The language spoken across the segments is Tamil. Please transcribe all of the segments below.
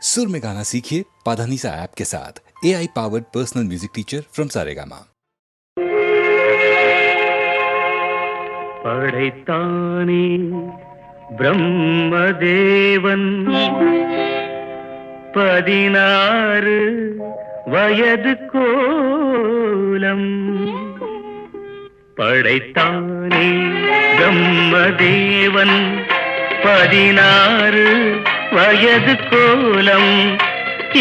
सुर में गाना सीखिए पाधानीसा ऐप के साथ। AI powered personal music teacher from Saregama. படைத்தானே பிரம்மதேவன் 16 வயது கோலம். படைத்தானே பிரம்மதேவன் 16 வயது கோலம்.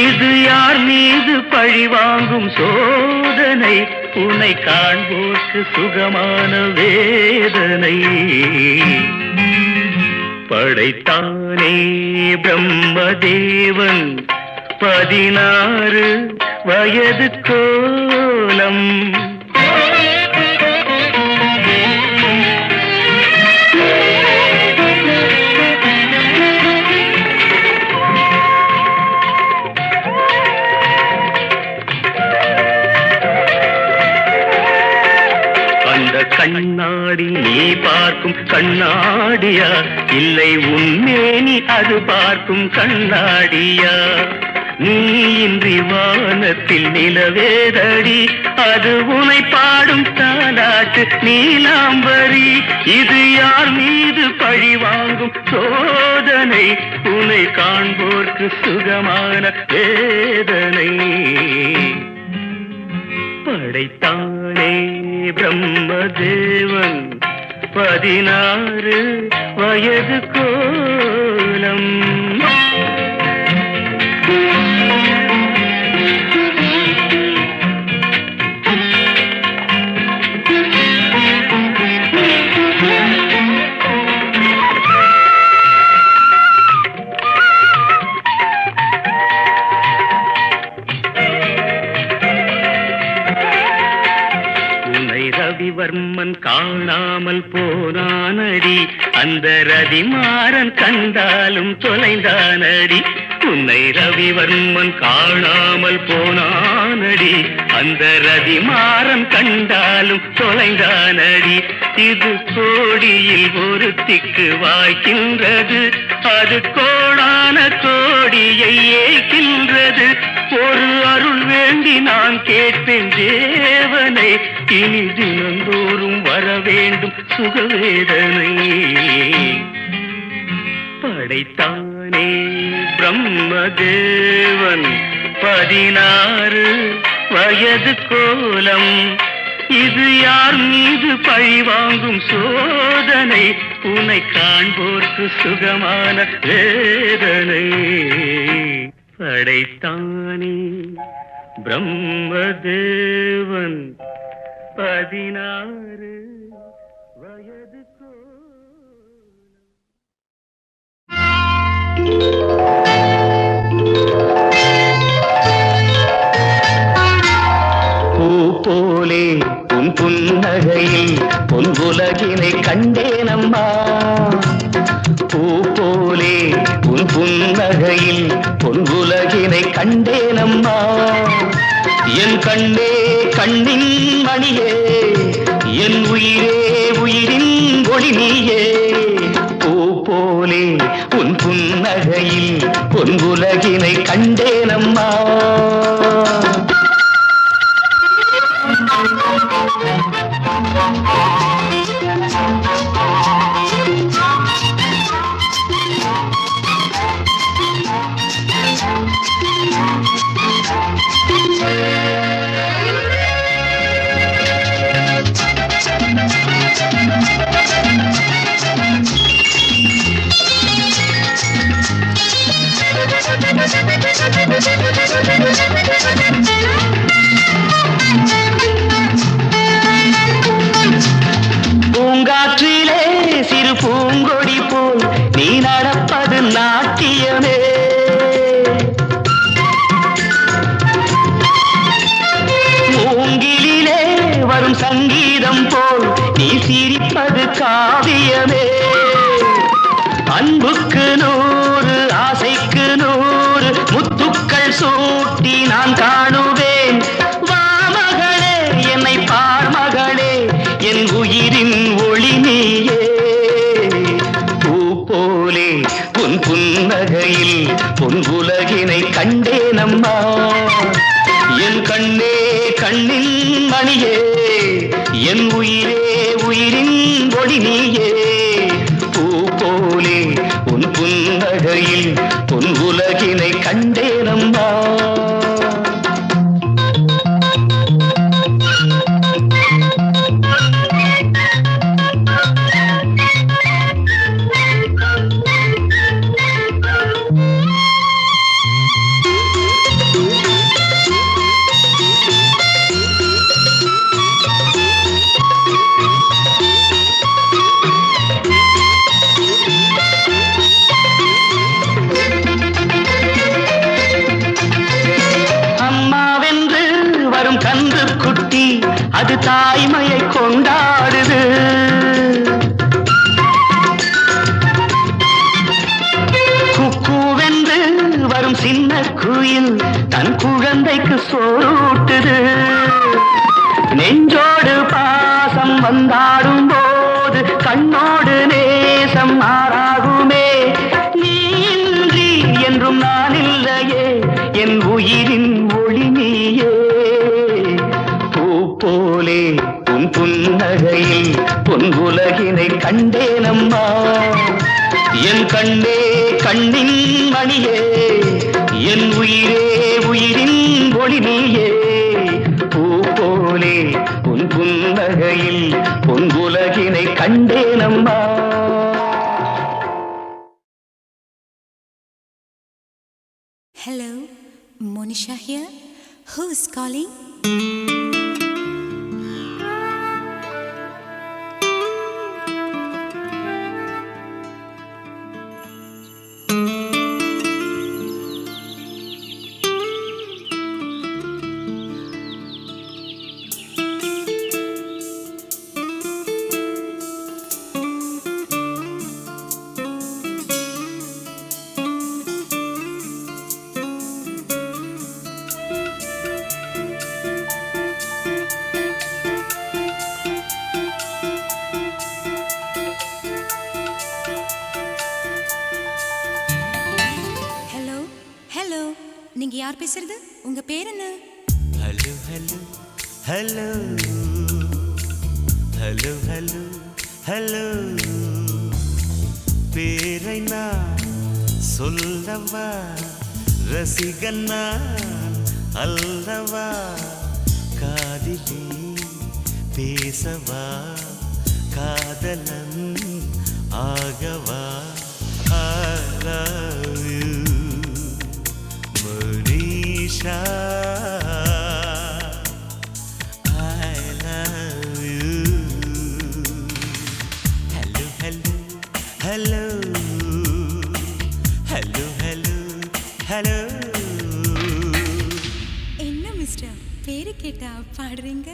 இது யார் மீது பழிவாங்கும் சோதனை? உன்னை காண்போர்க்கு சுகமான வேதனை. படைத்தானே பிரம்மதேவன் 16 வயது கோலம். கண்ணாடி நீ பார்க்கும் கண்ணாடியா, இல்லை உன்மேனி அது பார்க்கும் கண்ணாடியா? நீ இன்றி வானத்தில் நிலவேதடி, அது உனை பாடும் தாலாட்டு நீலாம்பரி. இது யார் மீது பழி வாங்கும் சோதனை? உன்னை காண்போர்க்கு சுகமான வேதனை. படைத்தானே பிரம்மதேவன் 16 வயது கோலம். ரவிவர்மன் காணாமல் போனானடி, அந்த ரதிமாறன் கண்டாலும் தொலைந்தானடி. உன்னை ரவிவர்மன் காணாமல் போனானடி, அந்த ரதிமாறன் கண்டாலும் தொலைந்தானடி. இது கோடியில் ஒருத்திக்கு வாய்க்கின்றது, அது கோடான கோடியை ஏற்கின்றது. ஒரு அருள் வேண்டி நான் கேட்பேன் தேவனை, இனி தினந்தோறும் வர வேண்டும் சுகவேதனை. படைத்தானே பிரம்மதேவன் 16 வயது கோலம். இது யார் மீது பழிவாங்கும் சோதனை? உன்னை காண்போர்க்கு சுகமான வேதனை. படைத்தானே பிரம்மதேவன் 16 வயது பூ போலே உன் புன்னகையில் பொன்புலகினை கண்டேனம்மா. பூ போலே உன் புன்னகையில் பொன்புலகினை கண்டேனம்மா. என் கண்ணே கண்ணின் மணியே, என் உயிரே உயிரின் ஒளி நீயே. பூ போலே உன் புன்னகையில் பொன்புலகினை கண்டேனம்மா. பூங்காற்றிலே சிறு பூங்கொடி போல் நீ நடப்பது நாட்டியமே. மூங்கிலே வரும் சங்கீதம் போல் நீ சிரிப்பது காவியமே. அன்புக்கு 100 ஆசைக்கு 100 முத்துக்கள் சூட்டி நான் காணுவேன். வா மகளே என்னை பார் மகளே, என் உயிரின் ஒளி நீயே. பூ போலே உன் புன்னகையில் பொன்புல உலகினை கண்டேனம்மா என் கண்ணே கண்ணின் மணியே என் உயிரே உயிரின் ஒளி நீயே பூ போலே உன் புன்னகையில் உன் உலகினை கண்டேனம்மா அது தாய்மையை கொண்டாடுது குக்கூவென்று வரும் சின்ன குயில் தன் குழந்தைக்கு சோறுட்டுது நெஞ்சோடு பாசம் வந்தாடும் போது கண்ணோடு நேசம் மாறாகுமே நீ இன்றி என்றும் நான் இல்லையே என் உயிரின் ஒளி நீயே போலே உன் புன்னகையில் உன் உலகினை கண்டேனம்மா என் கண்ணே கண்ணின் மணியே என் உயிரே உயிரின் ஒளி நீயே பூ போலே உன் புன்னகையில் உன் உலகினை கண்டேனம்மா Hello, Monisha here. Who's calling? நீங்க யார் பேசுறது? உங்க பேர் என்ன? Hello hello hello hello hello hello பேரை நான் சொல்லவா ரசிகன் நான் அல்லவா காதிலே பேசவா காதலன் ஆகவா I love you Monisha I love you Hello hello hello hello hello hello என்ன மிஸ்டர் பேரு கேட்டா பாடுறீங்க?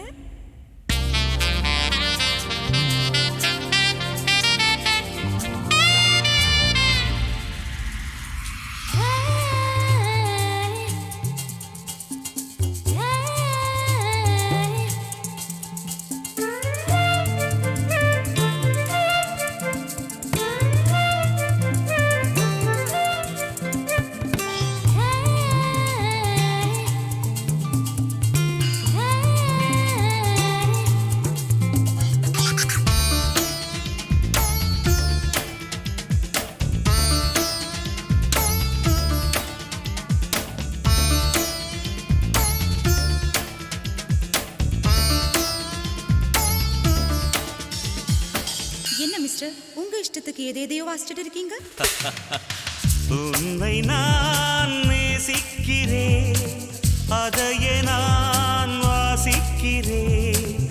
உங்க இஷ்டத்துக்கு எதையோ வாசிச்சுட்டு இருக்கீங்க. உன்னை நான் நேசிக்கிறேன், அதையே நான் வாசிக்கிறேன்.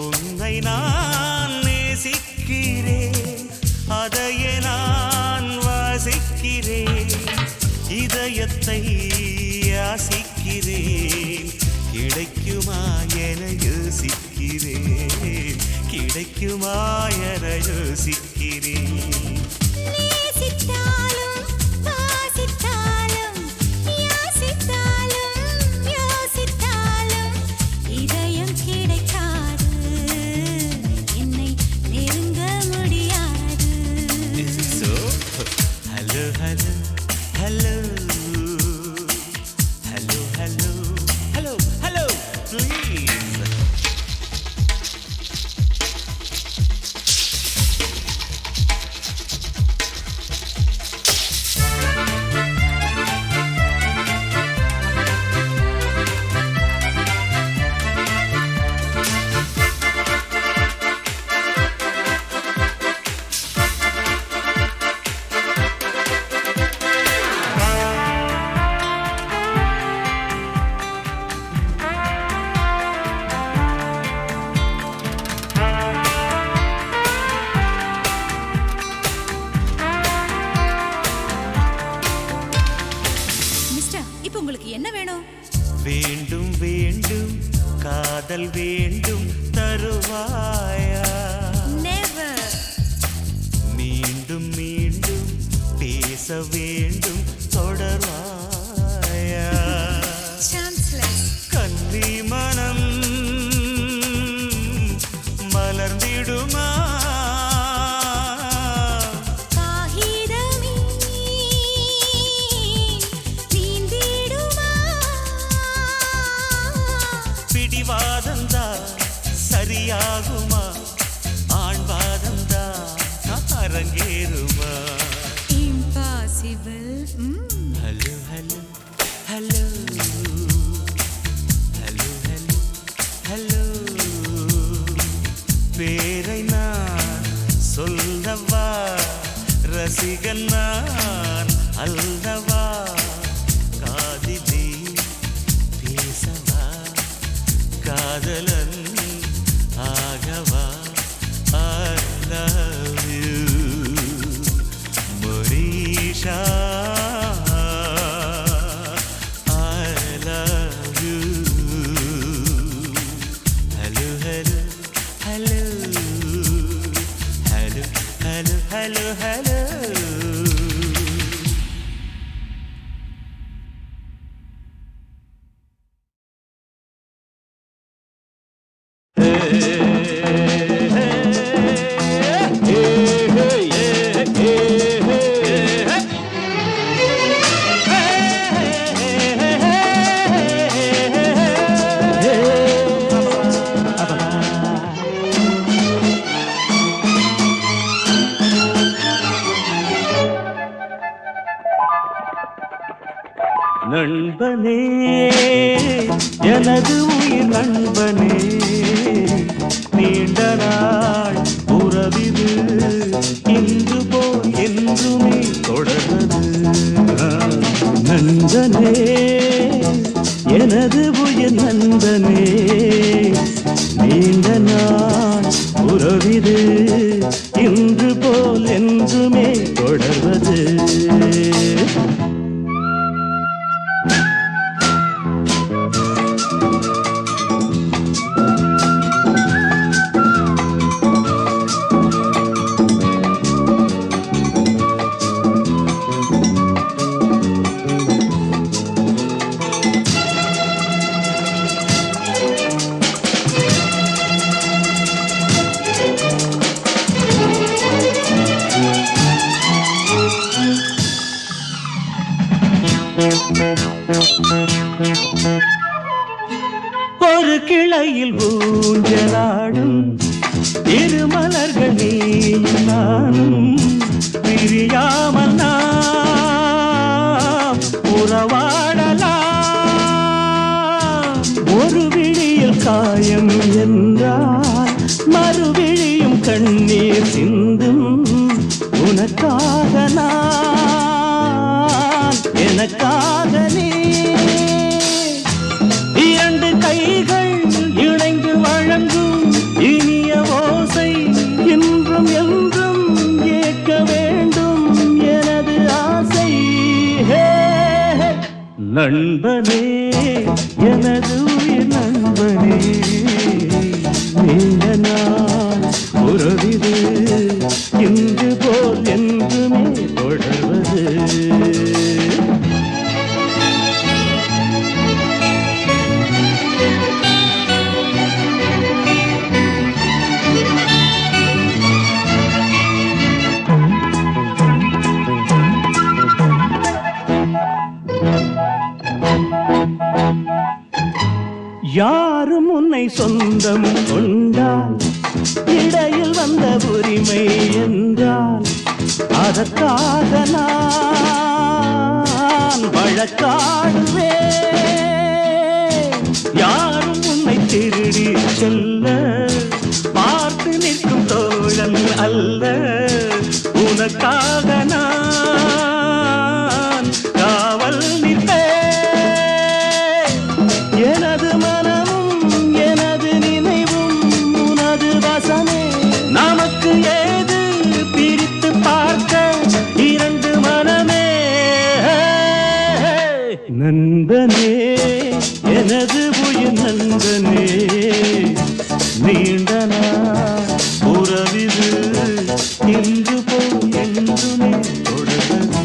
உன்னை நான் நேசிக்கிறேன், அதையே நான் வாசிக்கிறேன். இதயத்தை யாசிக்கிறேன், கிடைக்குமா என யோசிக்கிறேன், கிடைக்குமா என யோசிக்கிறேன். Hello, hello, hello. இப்போ உங்களுக்கு என்ன வேணும்? வேண்டும் வேண்டும் காதல் வேண்டும் தருவாயா? நெவர். மீண்டும் மீண்டும் பேச வேண்டும் தொடர்வாயா? சான்ஸ்லெஸ். கன்னி மனம் மலர்ந்திடுமா? காகிதமே நீந்திடுமா? பிடிவாதந்தா சரியாகுமா? ஆண்பாதந்தா அரங்கேறுமா? Impossible. Hello hello hello hello hello hello பேரை நான் சொல்லவா? ரசிகன் நான் அல்லவா? காதிலே பேசவா? காதலன் ஆகவா? I love you Monisha, I love you. Hello, hello, hello, hello, hello, hello, hello. நண்பனே எனது உயிர் நண்பனே, நீண்ட நாள் உறவிது இன்று போல் என்றுமே தொடர்வது. நண்பனே எனது உயிர் நண்பனே, நீண்ட நாள் உறவிது இன்று போல் என்றுமே தொடர்வது. ஒரு கிளையில் ஊஞ்சலாடும் இருமலர்கள் நீயும் நானும், பிரியாமல் நாம் உறவாடலாம். ஒரு விழியில் காயம் என்றால் மறுவிழியும் கண்ணீர் சிந்தும். உனக்காக நான், எனக்காக நீ, இரண்டு கைகள் இணைந்து வழங்கும் இனிய ஓசை இன்றும் என்றும் ஏற்க வேண்டும் எனது ஆசை. நண்பனே எனது உயிர் நண்பனே, நீண்ட நாள் உறவிது இன்று போல் என்றுமே தொடர்வது. யாரும் உன்னை சொந்தம் கொண்டால் இடையில் வந்த உரிமை என்றால் அதற்காக நான் வழக்காடுவேன். யாரும் உன்னை திருடி செல்ல பார்த்து நிற்கும் தோழன் அல்ல. உனக்காக நான் காவல் நிற்பேன். எனது மனமும் எனது நினைவும் உனது வசமே. நமக்கு ஏது பிரித்து பார்க்க இரண்டு மனமே. நண்பனே எனது உயிர் நண்பனே நீண்ட நாள் உறவிது இன்று போய் என்றுமே தொடர்வது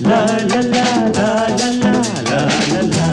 லா லா லா லா லா லா லா லா.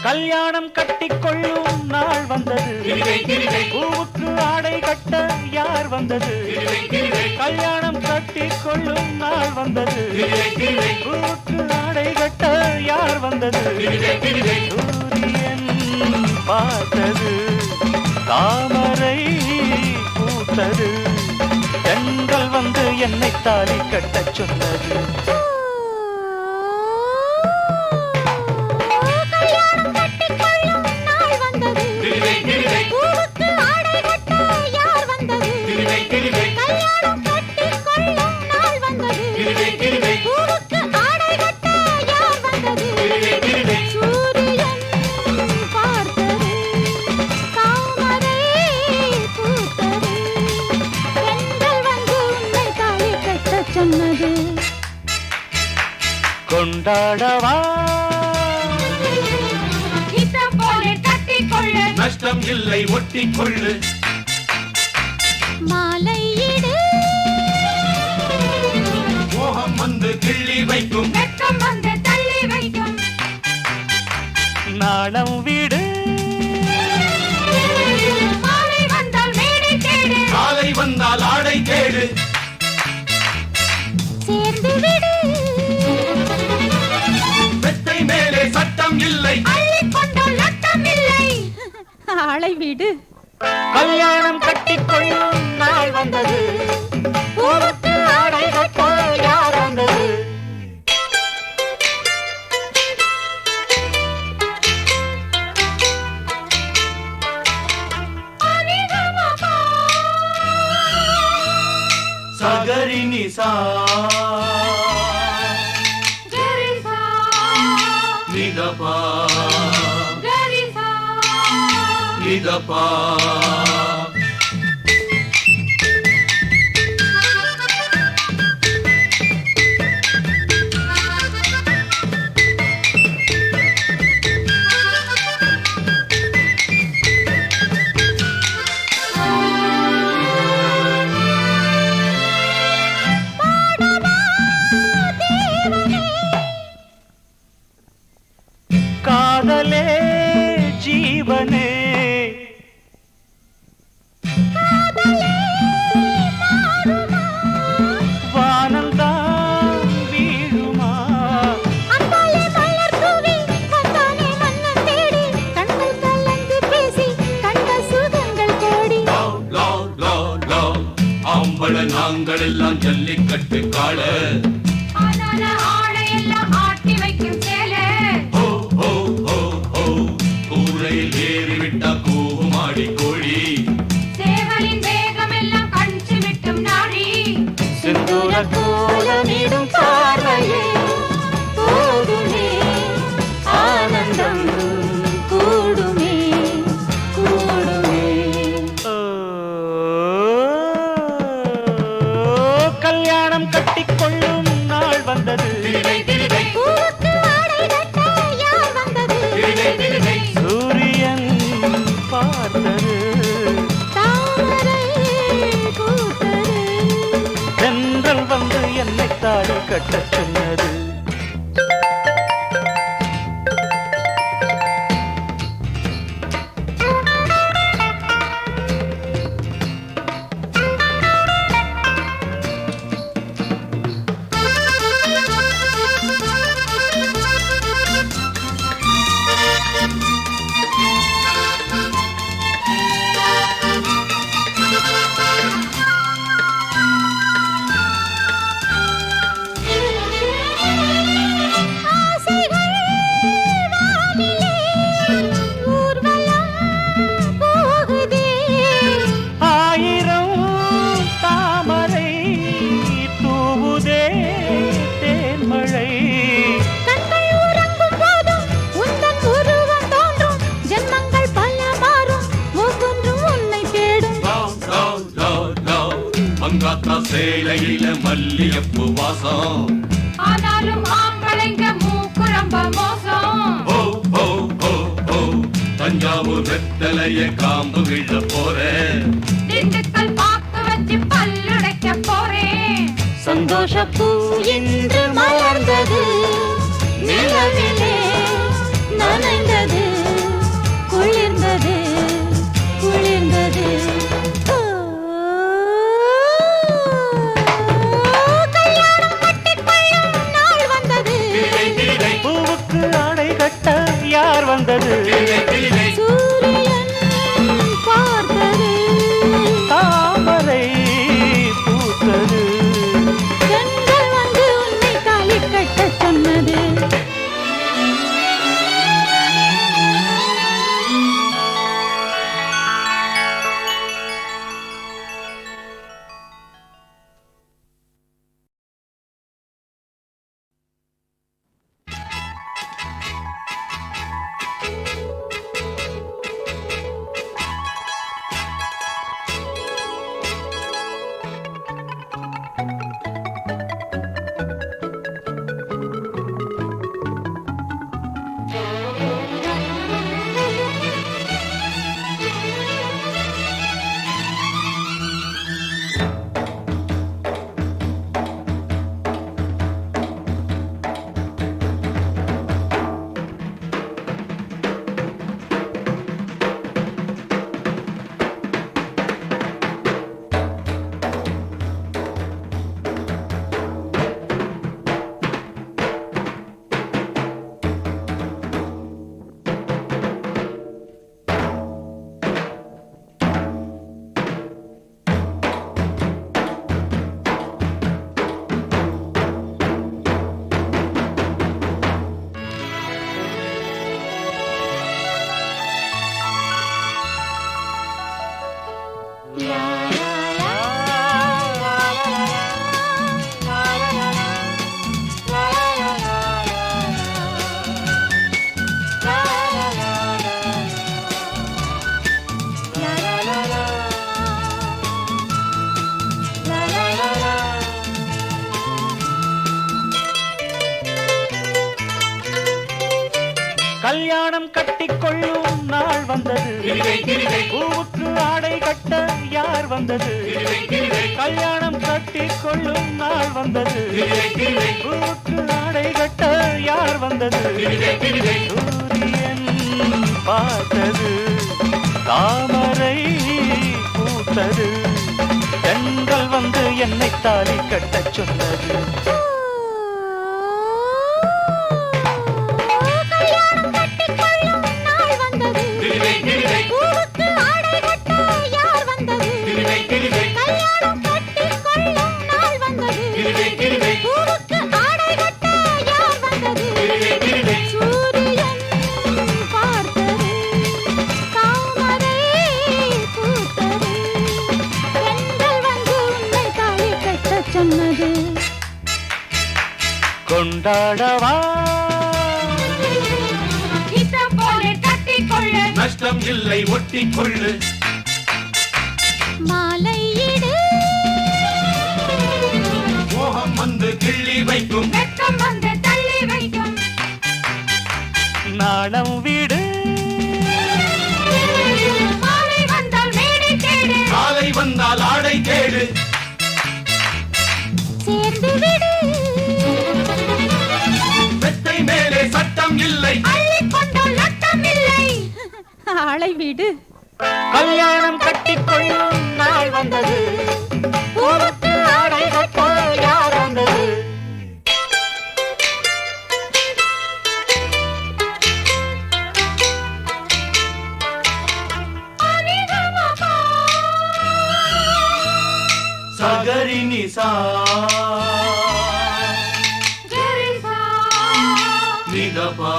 கல்யாணம் கட்டிக்கொள்ளும் நாள் வந்தது, பூவுக்கு ஆடை கட்ட யார் வந்தது? கல்யாணம் கட்டிக்கொள்ளும் நாள் வந்தது, பூவுக்கு ஆடை கட்ட யார் வந்தது? சூரியன் பார்த்தது, தாமரை பூத்தது, பெண்கள் வந்து என்னை தாலி கட்டச் சொன்னது. கொண்டாடவா நஷ்டம் இல்லை ஒட்டிக்கொள்ளு, மாலையிடு மோகம் வந்து கிள்ளி வைக்கும், வெட்கம் வந்து தள்ளி வைக்கும், நாணம் வீடு மாலை வந்தால் மேடை தேடு, காலை வந்தால் ஆடை தேடு, சேர்ந்து விடு வெத்தை மேலே சட்டம் இல்லை, அள்ளிக்கொண்டால் நட்டம் இல்லை, ஆளை விடு. கல்யாணம் கட்டிக்கொள்ளும் நாள் வந்தது, பூவுக்கு ஆடை கட்ட யார் வந்தது? சகரி நிசா நிதபா நிதபா காதலே ஜீவனே வானந்தான் வீழுமா, அந்தாலே மலர் தூவி வந்தானே மன்னன் தேடி, கண்கள் கலந்து பேசி கண்ட சுகங்கள் கோடி. ஆம்பள நாங்கள் எல்லாம் ஜல்லிக்கட்டு காள, ஆனால ஆடையெல்லாம் ஆட்டி வைக்கும் சேலை, கூரையில் ஏறிவிட்டா கூமாடி கோழி, சேவலின் வேகம் எல்லாம் கஞ்சி விட்டு கல்யாணம் கட்டிக்கொள்ளும் நாள் வந்தது. பூவுக்கு ஆடை கட்ட யார் வந்தது? சூரியன் பார்த்தது, தாமரை பூத்தது. தென்றல் வந்து என்னை தாலி கட்டச் சொன்னது. ஆசைகள் வானிலே ஊர்வலம் போகுதே. ஆயிரம் தாமரை தூவுதே தேன்மழை. கண்கள் உறங்கும் போதும் உந்தன் உருவம் தோன்றும். ஜென்மங்கள் பல மாறும், ஒவ்வொன்றும் உன்னை தேடும். மங்காத்தா சேலையில மல்லியப்பு வாசம். ஆனாலும் ஆம்பளைங்க மூக்கு ரொம்ப மோசம். ஓ ஓ ஓ ஓ தஞ்சாவூர் வெத்தலைய காம்பு விழ போறேன். திண்டுக்கல் பாக்கு வச்சு பல்லுடைக்க போறேன். சந்தோஷ பூ இன்று மலர்ந்தது, நிலவிலே நனைந்தது, குளிர்ந்தது குளிர்ந்தது. ஓ, கல்யாணம் கட்டிக்கொள்ளும் நாள் வந்தது. பூவுக்கு ஆடை கட்ட யார் வந்தது? சூரியன் பார்த்தது, தாமரை பூத்தது. கண்கள் வந்து உன்னை தாலி கட்டச் சொன்னது. கல்யாணம் கட்டிக்கொள்ளும் நாள் வந்தது. பூவுக்கு ஆடை கட்ட யார் வந்தது? கல்யாணம் கட்டிக்கொள்ளும் நாள் வந்தது. பூவுக்கு ஆடை கட்ட யார் வந்தது? சூரியன் பார்த்தது, தாமரை பூத்தது. பெண்கள் வந்து என்னை தாலி கட்டச் சொன்னது. கல்யாணம் கட்டிக்கொள்ளும் நாள் வந்தது. பூவுக்கு ஆடை கட்ட யார் வந்தது? கல்யாணம் கட்டிக்கொள்ளும் நாள் வந்தது. பூவுக்கு ஆடை கட்ட யார் வந்தது? சூரியன் பார்த்தது, தாமரை பூத்தது. பெண்கள் வந்து உன்னை தாலி கட்டச் சொன்னது. கொண்டாடவா நஷ்டம் இல்லை ஒட்டிக்கொள்ளு. மாலையிடு ஓஹோ மாலை வீடு கல்யாணம் கட்டிக்கொள்ளும் நாள் வந்தது பூவுக்கு ஆடை கட்ட யார் வந்தது சகரி நிசா நிதபா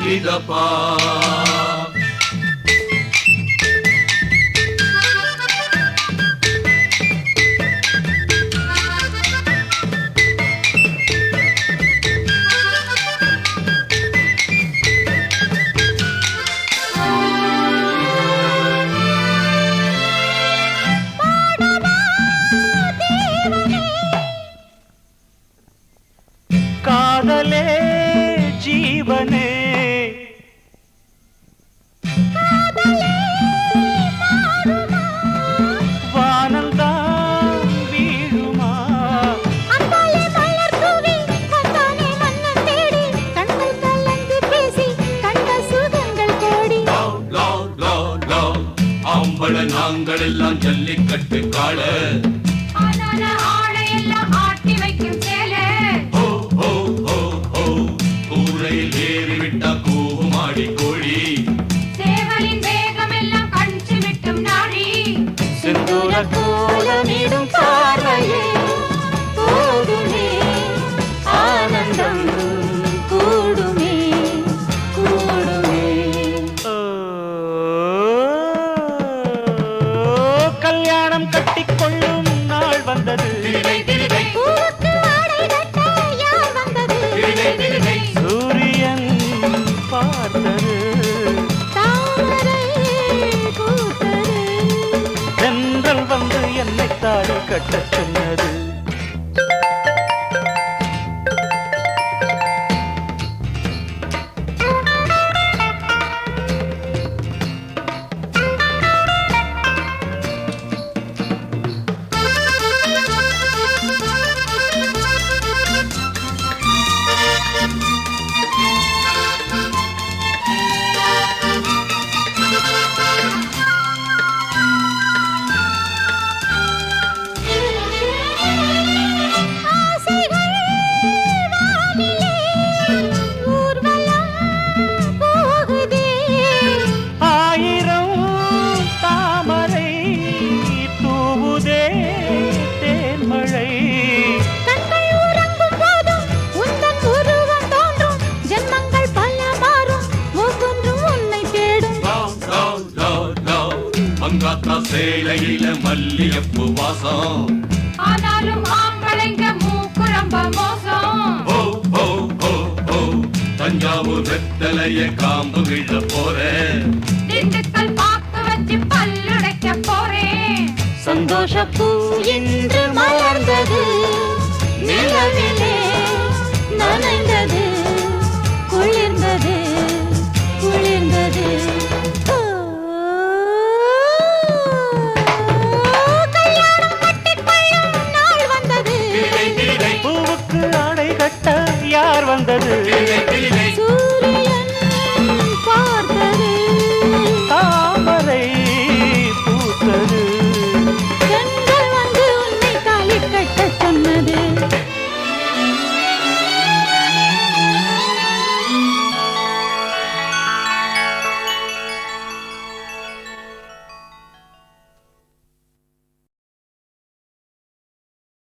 நிதபா காதலே ஜீவனே வானந்தான் வீழுமா அந்தாலே மலர் தூவி கண்டானே மன்னன் தேடி கண்கள் கலந்து பேசி கண்ட சுகங்கள் கோடி ஆம்பள நாங்கள் எல்லாம் ஜல்லிக்கட்டு காள கூரையில் ஏறிவிட்டா கூமாடி கோழி சிந்தூர கோலமிடும் பார்வையே போதுமே ஆனந்தம் கூடுமே கூடுமே கல்யாணம் கட்டிக்கொள்ளும் நாள் வந்தது பூவுக்கு ஆடை கட்ட யார் வந்தது சூரியன் பார்த்தது தாமரை பூத்தது தென்றல் வந்து என்னை தாடி கட்டச் சொன்னது ஆயிரம் தாமரை தூவுதே தேன்மழை மங்காத்தா சேலையில மல்லியப்பு வாசம் தஞ்சாவூர் வெத்தலைய காம்பு விழ போறேன் சந்தோஷ பூ இன்று மலர்ந்தது நிலவிலே நனைந்தது குளிர்ந்தது குளிர்ந்தது கல்யாணம் கட்டிக்கொள்ளும் நாள் வந்தது பூவுக்கு ஆடை கட்ட யார் வந்தது